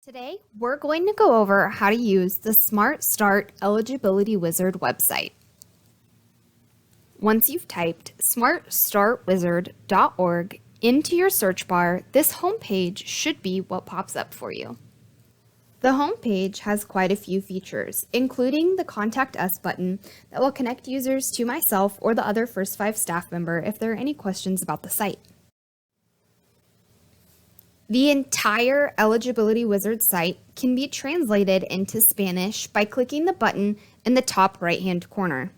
Today, we're going to go over how to use the Smart Start Eligibility Wizard website. Once you've typed smartstartwizard.org into your search bar, this homepage should be what pops up for you. The homepage has quite a few features, including the Contact Us button that will connect users to myself or the other First 5 staff member if there are any questions about the site. The entire Eligibility Wizard site can be translated into Spanish by clicking the button in the top right-hand corner.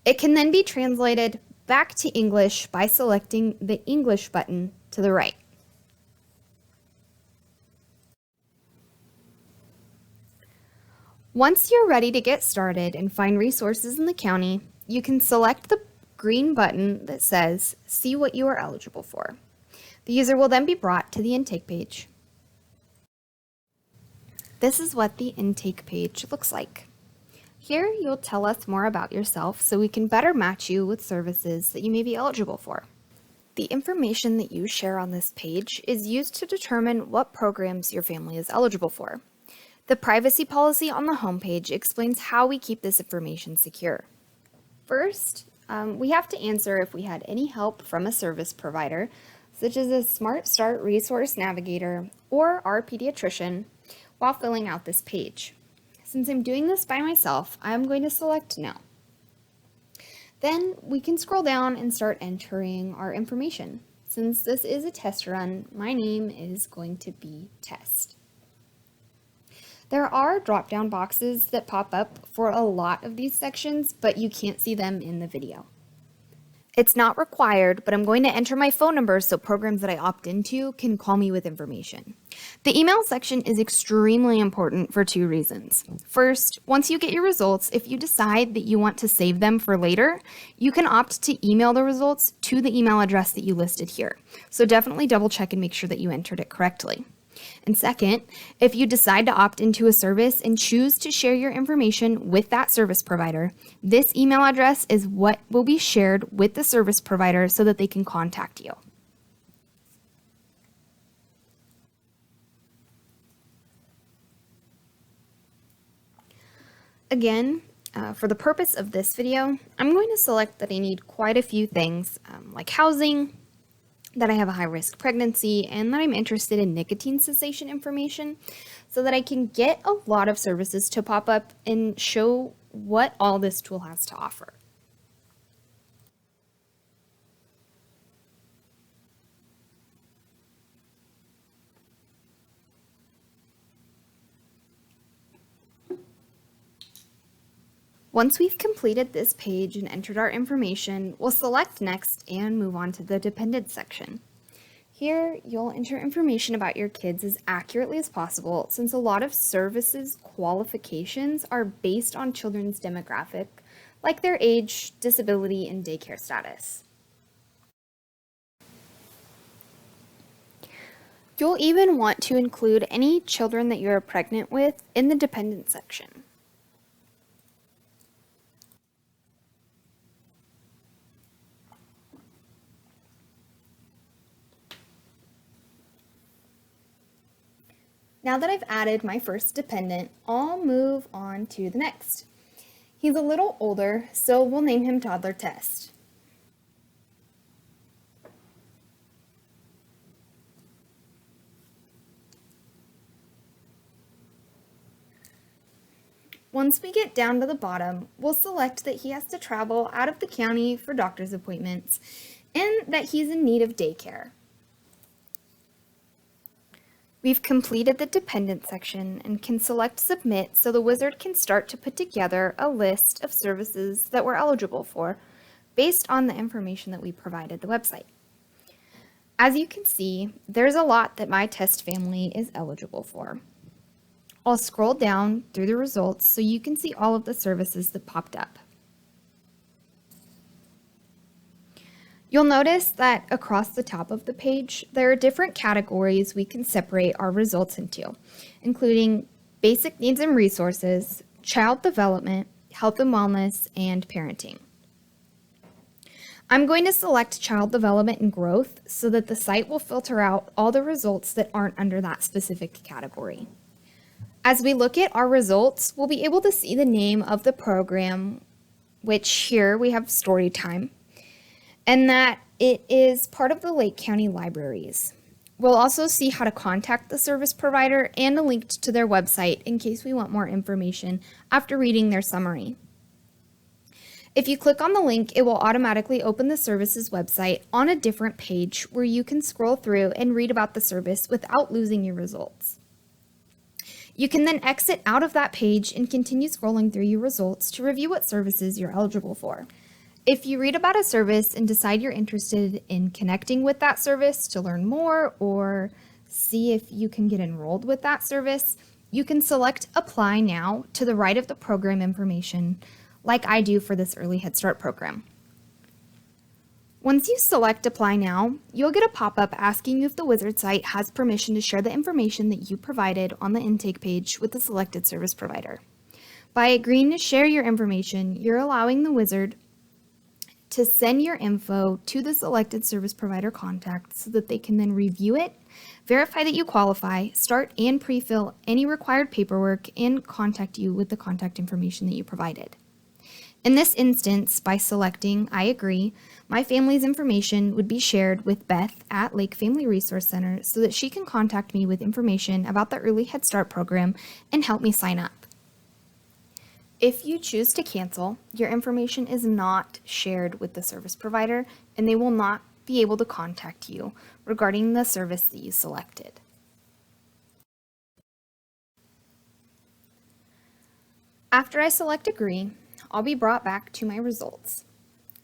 It can then be translated back to English by selecting the English button to the right. Once you're ready to get started and find resources in the county, you can select the green button that says "See what you are eligible for." The user will then be brought to the intake page. This is what the intake page looks like. Here, you'll tell us more about yourself so we can better match you with services that you may be eligible for. The information that you share on this page is used to determine what programs your family is eligible for. The privacy policy on the homepage explains how we keep this information secure. First, we have to answer if we had any help from a service provider, such as a Smart Start Resource Navigator or our pediatrician, while filling out this page. Since I'm doing this by myself, I'm going to select No. Then we can scroll down and start entering our information. Since this is a test run, my name is going to be Test. There are drop-down boxes that pop up for a lot of these sections, but you can't see them in the video. It's not required, but I'm going to enter my phone number so programs that I opt into can call me with information. The email section is extremely important for two reasons. First, once you get your results, if you decide that you want to save them for later, you can opt to email the results to the email address that you listed here. So definitely double check and make sure that you entered it correctly. And second, if you decide to opt into a service and choose to share your information with that service provider, this email address is what will be shared with the service provider so that they can contact you. Again, for the purpose of this video, I'm going to select that I need quite a few things like housing, that I have a high-risk pregnancy, and that I'm interested in nicotine cessation information so that I can get a lot of services to pop up and show what all this tool has to offer. Once we've completed this page and entered our information, we'll select Next and move on to the Dependent section. Here, you'll enter information about your kids as accurately as possible since a lot of services qualifications are based on children's demographic, like their age, disability, and daycare status. You'll even want to include any children that you're pregnant with in the Dependent section. Now that I've added my first dependent, I'll move on to the next. He's a little older, so we'll name him Toddler Test. Once we get down to the bottom, we'll select that he has to travel out of the county for doctor's appointments and that he's in need of daycare. We've completed the Dependent section and can select Submit so the wizard can start to put together a list of services that we're eligible for based on the information that we provided the website. As you can see, there's a lot that my test family is eligible for. I'll scroll down through the results so you can see all of the services that popped up. You'll notice that across the top of the page, there are different categories we can separate our results into, including basic needs and resources, child development, health and wellness, and parenting. I'm going to select Child Development and Growth so that the site will filter out all the results that aren't under that specific category. As we look at our results, we'll be able to see the name of the program, which here we have Story Time, and that it is part of the Lake County Libraries. We'll also see how to contact the service provider and a link to their website in case we want more information after reading their summary. If you click on the link, it will automatically open the service's website on a different page where you can scroll through and read about the service without losing your results. You can then exit out of that page and continue scrolling through your results to review what services you're eligible for. If you read about a service and decide you're interested in connecting with that service to learn more or see if you can get enrolled with that service, you can select Apply Now to the right of the program information, like I do for this Early Head Start program. Once you select Apply Now, you'll get a pop-up asking you if the Wizard site has permission to share the information that you provided on the intake page with the selected service provider. By agreeing to share your information, you're allowing the Wizard to send your info to the selected service provider contact so that they can then review it, verify that you qualify, start and pre-fill any required paperwork, and contact you with the contact information that you provided. In this instance, by selecting I agree, my family's information would be shared with Beth at Lake Family Resource Center so that she can contact me with information about the Early Head Start program and help me sign up. If you choose to cancel, your information is not shared with the service provider and they will not be able to contact you regarding the service that you selected. After I select agree, I'll be brought back to my results.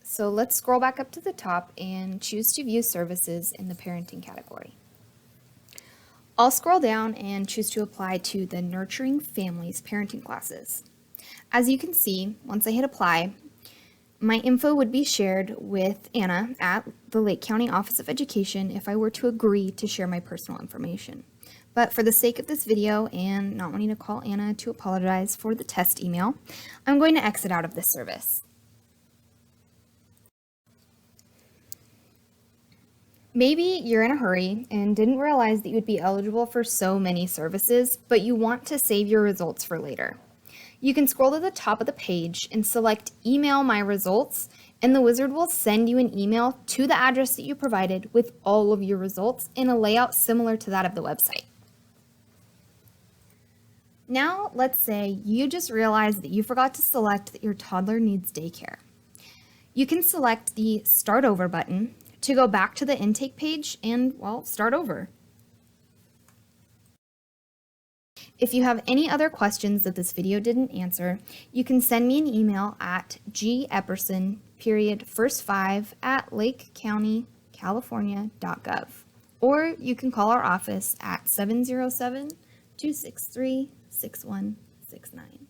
So let's scroll back up to the top and choose to view services in the parenting category. I'll scroll down and choose to apply to the Nurturing Families parenting classes. As you can see, once I hit apply, my info would be shared with Anna at the Lake County Office of Education if I were to agree to share my personal information. But for the sake of this video and not wanting to call Anna to apologize for the test email, I'm going to exit out of this service. Maybe you're in a hurry and didn't realize that you would be eligible for so many services, but you want to save your results for later. You can scroll to the top of the page and select Email My Results, and the Wizard will send you an email to the address that you provided with all of your results in a layout similar to that of the website. Now, let's say you just realized that you forgot to select that your toddler needs daycare. You can select the Start Over button to go back to the intake page and, well, start over. If you have any other questions that this video didn't answer, you can send me an email at gepperson first5@lakecountycalifornia.gov, or you can call our office at 707-263-6169.